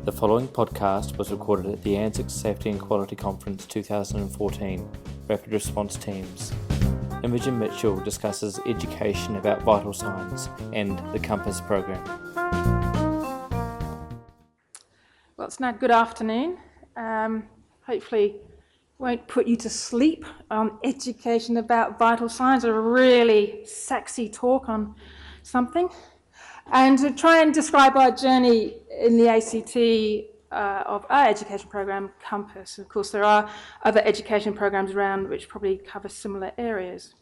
The following podcast was recorded at the ANZICS Safety and Quality Conference 2014, Rapid Response Teams. Imogen Mitchell discusses education about vital signs and the COMPASS program. Well, it's now good afternoon. Hopefully won't put you to sleep on education about vital signs, a really sexy talk on something. And to try and describe our journey in the ACT of our education program, COMPASS. Of course, there are other education programs around which probably cover similar areas.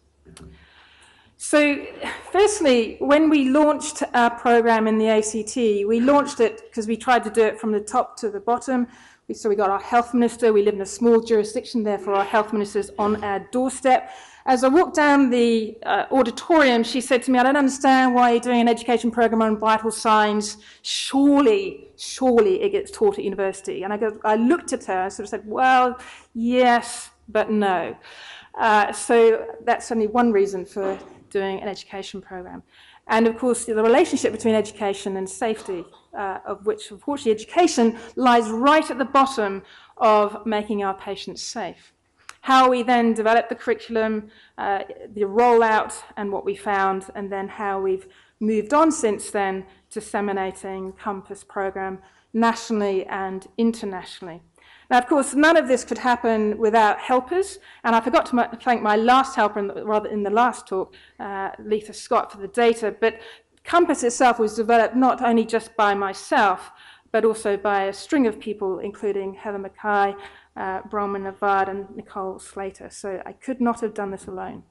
So, firstly, when we launched our program in the ACT, we launched it because we tried to do it from the top to the bottom. So we got our health minister. We live in a small jurisdiction, therefore our health minister's on our doorstep. As I walked down the auditorium, she said to me, "I don't understand why you're doing an education program on vital signs. Surely it gets taught at university." And I looked at her and sort of said, well, yes, but no. So that's only one reason for doing an education program. And of course, the relationship between education and safety, of which, unfortunately, education lies right at the bottom of making our patients safe. How we then develop the curriculum, the rollout and what we found, and then how we've moved on since then to disseminating COMPASS program nationally and internationally. Now, of course, none of this could happen without helpers, and I forgot to thank my last helper, in the last talk, Letha Scott, for the data, but COMPASS itself was developed not only just by myself, but also by a string of people, including Heather Mackay, Bronwyn Navard, and Nicole Slater. So I could not have done this alone.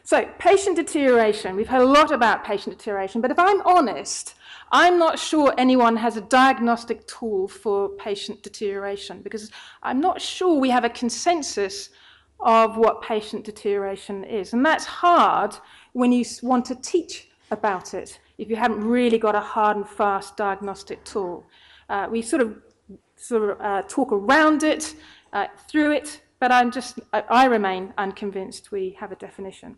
So, patient deterioration. We've heard a lot about patient deterioration, but if I'm honest, I'm not sure anyone has a diagnostic tool for patient deterioration, because I'm not sure we have a consensus of what patient deterioration is. And that's hard when you want to teach about it, if you haven't really got a hard and fast diagnostic tool. We sort of talk around it, through it, but I remain unconvinced we have a definition.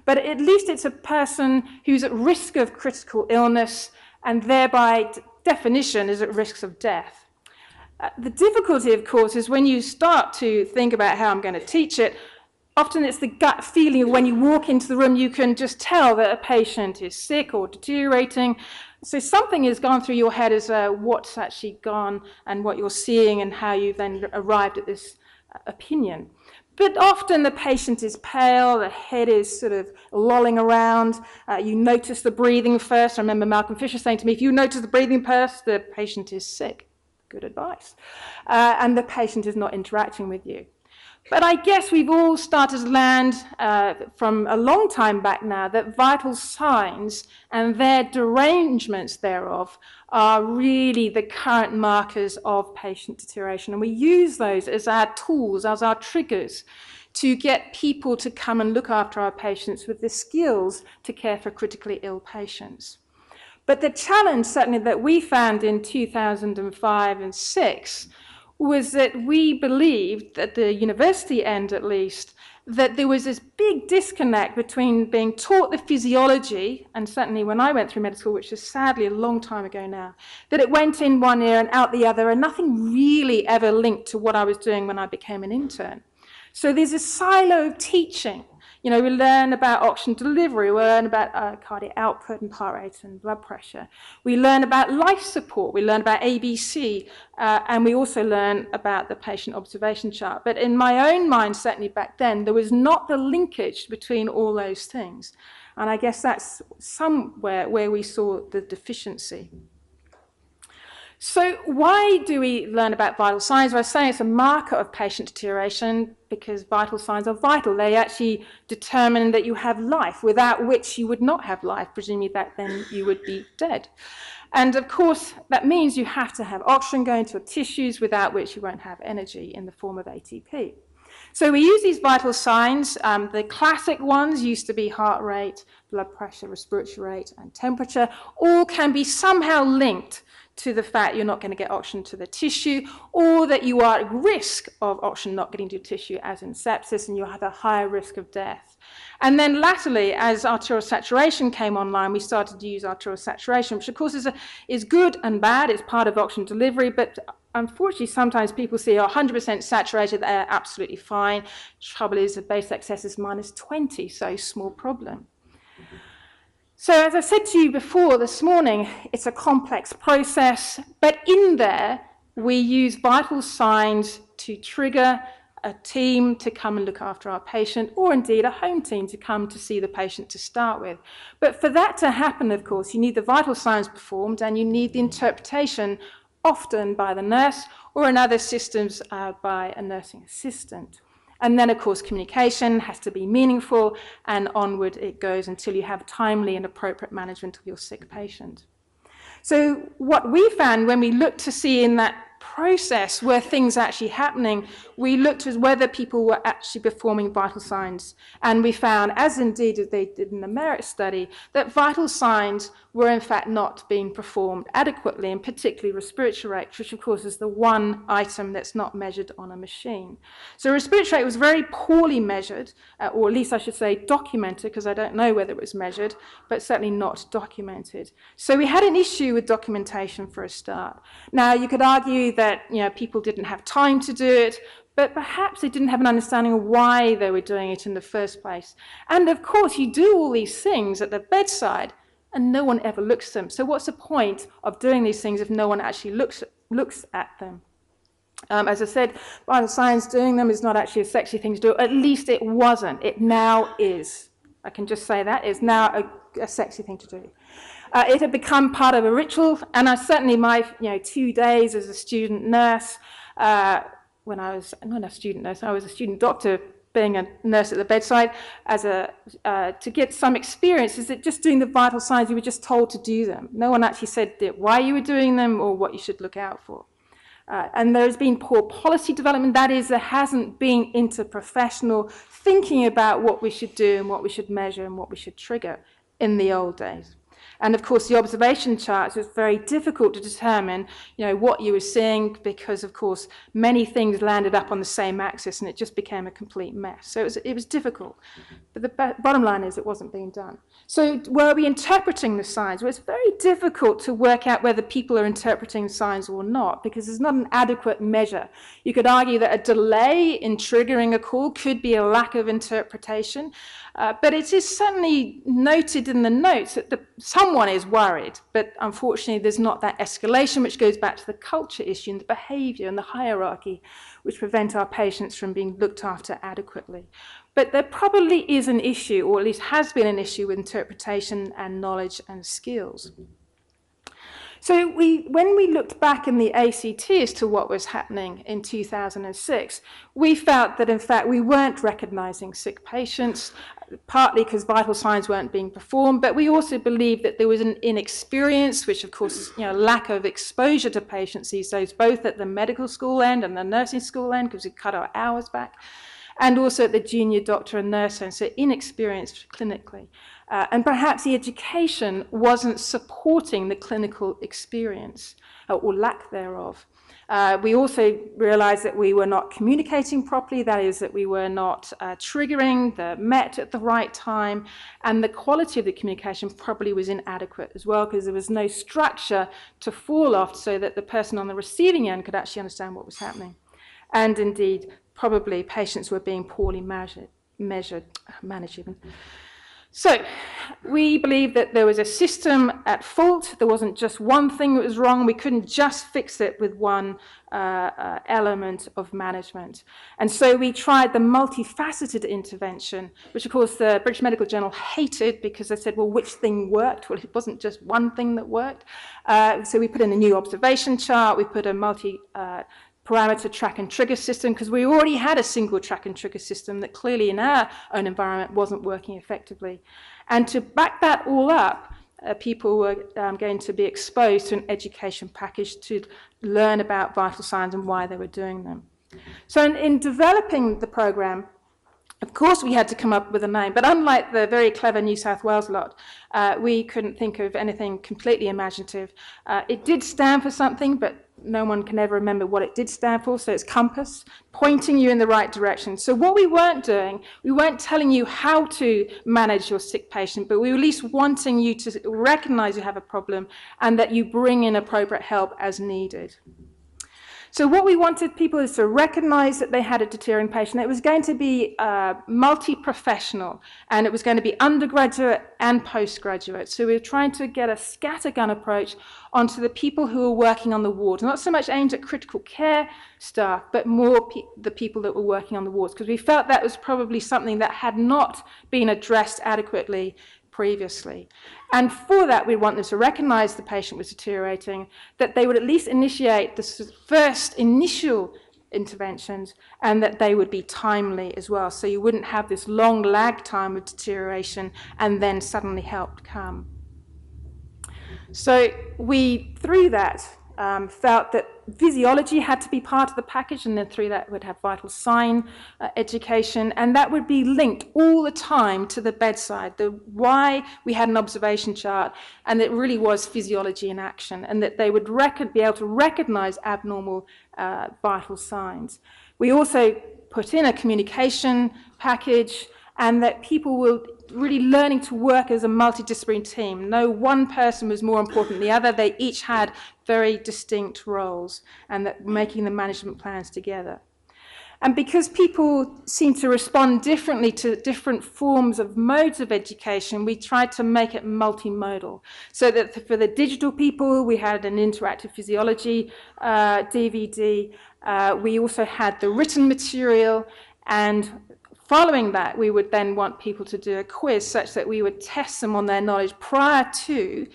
But at least it's a person who's at risk of critical illness and thereby, definition, is at risk of death. The difficulty, of course, is when you start to think about how I'm going to teach it, often it's the gut feeling of when you walk into the room, you can just tell that a patient is sick or deteriorating. So something has gone through your head as what's actually gone and what you're seeing and how you've then arrived at this opinion. But often the patient is pale, the head is sort of lolling around. You notice the breathing first. I remember Malcolm Fisher saying to me, if you notice the breathing first, the patient is sick. Good advice. And the patient is not interacting with you. But I guess we've all started to land from a long time back now that vital signs and their derangements thereof are really the current markers of patient deterioration. And we use those as our tools, as our triggers to get people to come and look after our patients with the skills to care for critically ill patients. But the challenge, certainly, that we found in 2005 and 6 was that we believed, at the university end at least, that there was this big disconnect between being taught the physiology, and certainly when I went through medical school, which is sadly a long time ago now, that it went in one ear and out the other, and nothing really ever linked to what I was doing when I became an intern. So there's a silo of teaching. You know, we learn about oxygen delivery, we learn about cardiac output and heart rate and blood pressure. We learn about life support, we learn about ABC, and we also learn about the patient observation chart. But in my own mind, certainly back then, there was not the linkage between all those things. And I guess that's somewhere where we saw the deficiency. So why do we learn about vital signs? Well, I was saying it's a marker of patient deterioration because vital signs are vital. They actually determine that you have life, without which you would not have life, presumably that then you would be dead. And of course, that means you have to have oxygen going to your tissues, without which you won't have energy in the form of ATP. So we use these vital signs. The classic ones used to be heart rate, blood pressure, respiratory rate, and temperature, all can be somehow linked to the fact you're not going to get oxygen to the tissue, or that you are at risk of oxygen not getting to tissue, as in sepsis, and you have a higher risk of death. And then latterly, as arterial saturation came online, we started to use arterial saturation, which of course is good and bad. It's part of oxygen delivery, but unfortunately, sometimes people see 100% saturated, they're absolutely fine. Trouble is, the base excess is -20, so small problem. So as I said to you before this morning, it's a complex process, but in there, we use vital signs to trigger a team to come and look after our patient, or indeed a home team to come to see the patient to start with. But for that to happen, of course, you need the vital signs performed, and you need the interpretation, often by the nurse, or in other systems by a nursing assistant. And then, of course, communication has to be meaningful, and onward it goes until you have timely and appropriate management of your sick patient. So what we found when we looked to see in that process were things actually happening, we looked at whether people were actually performing vital signs. And we found, as indeed they did in the MERIT study, that vital signs were in fact not being performed adequately, and particularly respiratory rate, which of course is the one item that's not measured on a machine. So respiratory rate was very poorly measured, or at least I should say documented, because I don't know whether it was measured, but certainly not documented. So we had an issue with documentation for a start. Now you could argue that people didn't have time to do it, but perhaps they didn't have an understanding of why they were doing it in the first place. And of course, you do all these things at the bedside, and no one ever looks at them. So what's the point of doing these things if no one actually looks at them? As I said, vital signs, doing them is not actually a sexy thing to do. At least it wasn't. It now is. I can just say that. It's now a sexy thing to do. It had become part of a ritual, and I certainly my 2 days as a student nurse, when I was not a student nurse, I was a student doctor, being a nurse at the bedside, to get some experience, is that just doing the vital signs, you were just told to do them. No one actually said why you were doing them or what you should look out for. And there's been poor policy development. That is, there hasn't been interprofessional thinking about what we should do and what we should measure and what we should trigger in the old days. And of course, the observation charts, it was very difficult to determine, what you were seeing, because of course, many things landed up on the same axis, and it just became a complete mess. So it was difficult. But the bottom line is it wasn't being done. So were we interpreting the signs? Well, it's very difficult to work out whether people are interpreting signs or not, because there's not an adequate measure. You could argue that a delay in triggering a call could be a lack of interpretation, but it is certainly noted in the notes that someone is worried, but unfortunately there's not that escalation, which goes back to the culture issue and the behaviour and the hierarchy, which prevent our patients from being looked after adequately. But there probably is an issue, or at least has been an issue, with interpretation and knowledge and skills. So when we looked back in the ACT as to what was happening in 2006, we felt that in fact we weren't recognising sick patients, partly because vital signs weren't being performed, but we also believed that there was an inexperience, which of course is lack of exposure to patients these days, both at the medical school end and the nursing school end, because we cut our hours back, and also at the junior doctor and nurse end, so inexperienced clinically. And perhaps the education wasn't supporting the clinical experience, or lack thereof. We also realized that we were not communicating properly, that is, that we were not triggering the MET at the right time, and the quality of the communication probably was inadequate as well, because there was no structure to fall off so that the person on the receiving end could actually understand what was happening. And indeed, probably patients were being poorly managed even. So we believe that there was a system at fault. There wasn't just one thing that was wrong. We couldn't just fix it with one element of management. And so we tried the multifaceted intervention, which of course the British Medical Journal hated, because they said, well, which thing worked? Well, it wasn't just one thing that worked. So we put in a new observation chart. We put a parameter track and trigger system, because we already had a single track and trigger system that clearly in our own environment wasn't working effectively. And to back that all up, people were going to be exposed to an education package to learn about vital signs and why they were doing them. So in developing the program, Of course, we had to come up with a name, but unlike the very clever New South Wales lot, we couldn't think of anything completely imaginative. It did stand for something, but no one can ever remember what it did stand for, so it's compass, pointing you in the right direction. So what we weren't doing, we weren't telling you how to manage your sick patient, but we were at least wanting you to recognize you have a problem and that you bring in appropriate help as needed. So what we wanted people is to recognize that they had a deteriorating patient. It was going to be multi-professional, and it was going to be undergraduate and postgraduate. So we were trying to get a scattergun approach onto the people who were working on the wards, not so much aimed at critical care staff, but more the people that were working on the wards, because we felt that was probably something that had not been addressed adequately previously. And for that, we want them to recognize the patient was deteriorating, that they would at least initiate the first initial interventions, and that they would be timely as well. So you wouldn't have this long lag time of deterioration and then suddenly help come. So we, through that, felt that physiology had to be part of the package, and then through that would have vital sign education, and that would be linked all the time to the bedside, why we had an observation chart, and it really was physiology in action, and that they would be able to recognize abnormal vital signs. We also put in a communication package, and that people were really learning to work as a multidisciplinary team. No one person was more important than the other. They each had very distinct roles, and that making the management plans together. And because people seem to respond differently to different forms of modes of education, we tried to make it multimodal. So that for the digital people, we had an interactive physiology DVD. We also had the written material, and following that, we would then want people to do a quiz such that we would test them on their knowledge prior to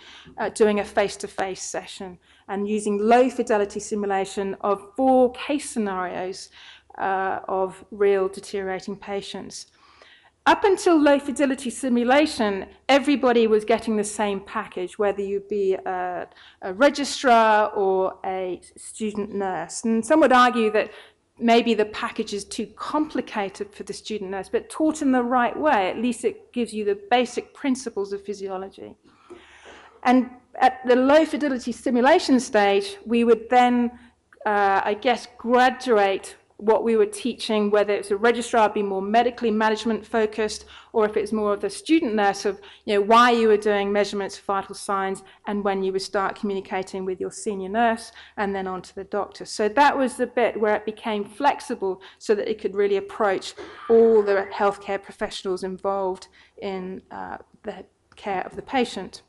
doing a face-to-face session, and using low-fidelity simulation of 4 case scenarios of real deteriorating patients. Up until low-fidelity simulation, everybody was getting the same package, whether you be a registrar or a student nurse. And some would argue that maybe the package is too complicated for the student nurse, but taught in the right way, at least it gives you the basic principles of physiology. And at the low fidelity simulation stage, we would then, graduate what we were teaching, whether it's a registrar be more medically management focused, or if it's more of the student nurse of why you were doing measurements of vital signs, and when you would start communicating with your senior nurse and then on to the doctor. So that was the bit where it became flexible so that it could really approach all the healthcare professionals involved in the care of the patient.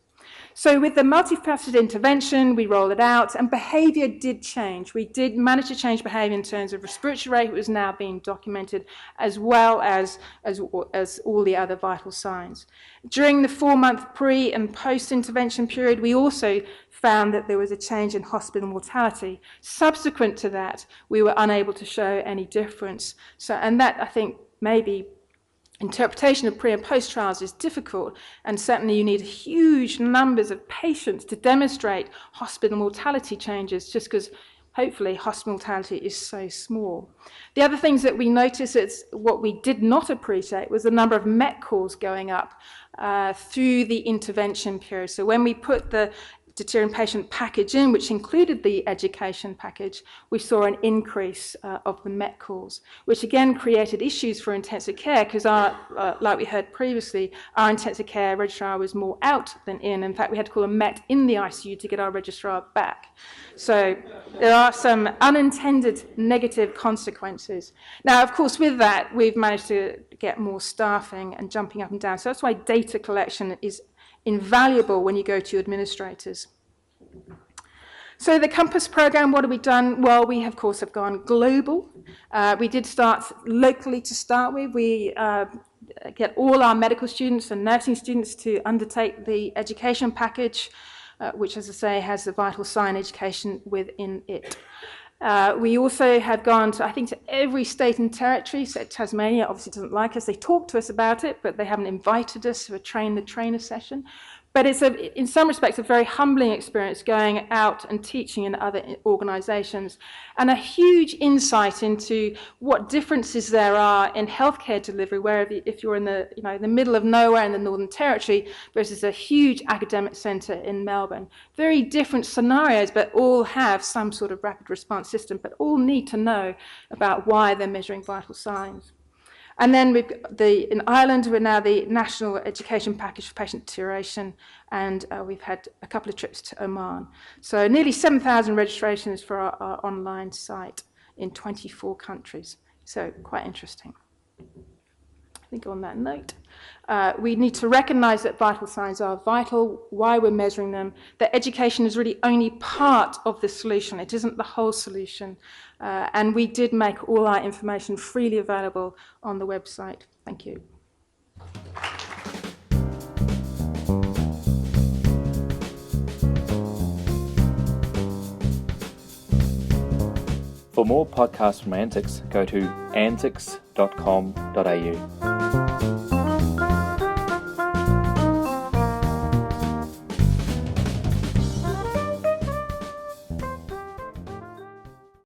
So with the multifaceted intervention, we rolled it out, and behaviour did change. We did manage to change behaviour in terms of respiratory rate, which was now being documented, as well as all the other vital signs. During the 4-month pre- and post-intervention period, we also found that there was a change in hospital mortality. Subsequent to that, we were unable to show any difference. And that, I think, maybe interpretation of pre- and post-trials is difficult, and certainly you need huge numbers of patients to demonstrate hospital mortality changes, just because hopefully hospital mortality is so small. The other things that we noticed, what we did not appreciate, was the number of MET calls going up through the intervention period. So when we put the deteriorating patient package in, which included the education package, we saw an increase of the MET calls, which again created issues for intensive care, because like we heard previously, our intensive care registrar was more out than in. In fact, we had to call a MET in the ICU to get our registrar back. So there are some unintended negative consequences. Now, of course, with that, we've managed to get more staffing and jumping up and down. So that's why data collection is invaluable when you go to administrators. So the Compass program, what have we done? Well, we of course have gone global. We did start locally to start with. We get all our medical students and nursing students to undertake the education package, which, as I say, has the vital sign education within it. We also have gone to, I think, to every state and territory. So Tasmania obviously doesn't like us. They talk to us about it, but they haven't invited us to a train-the-trainer session. But it's, in some respects, a very humbling experience going out and teaching in other organisations, and a huge insight into what differences there are in healthcare delivery, where if you're in the middle of nowhere in the Northern Territory versus a huge academic centre in Melbourne. Very different scenarios, but all have some sort of rapid response system, but all need to know about why they're measuring vital signs. And then we've got in Ireland, we're now the National Education Package for Patient Deterioration, and we've had a couple of trips to Oman. So nearly 7,000 registrations for our online site in 24 countries. So quite interesting. I think on that note, we need to recognise that vital signs are vital, why we're measuring them, that education is really only part of the solution. It isn't the whole solution. And we did make all our information freely available on the website. Thank you. For more podcasts from ANZICS, go to anzics.com.au.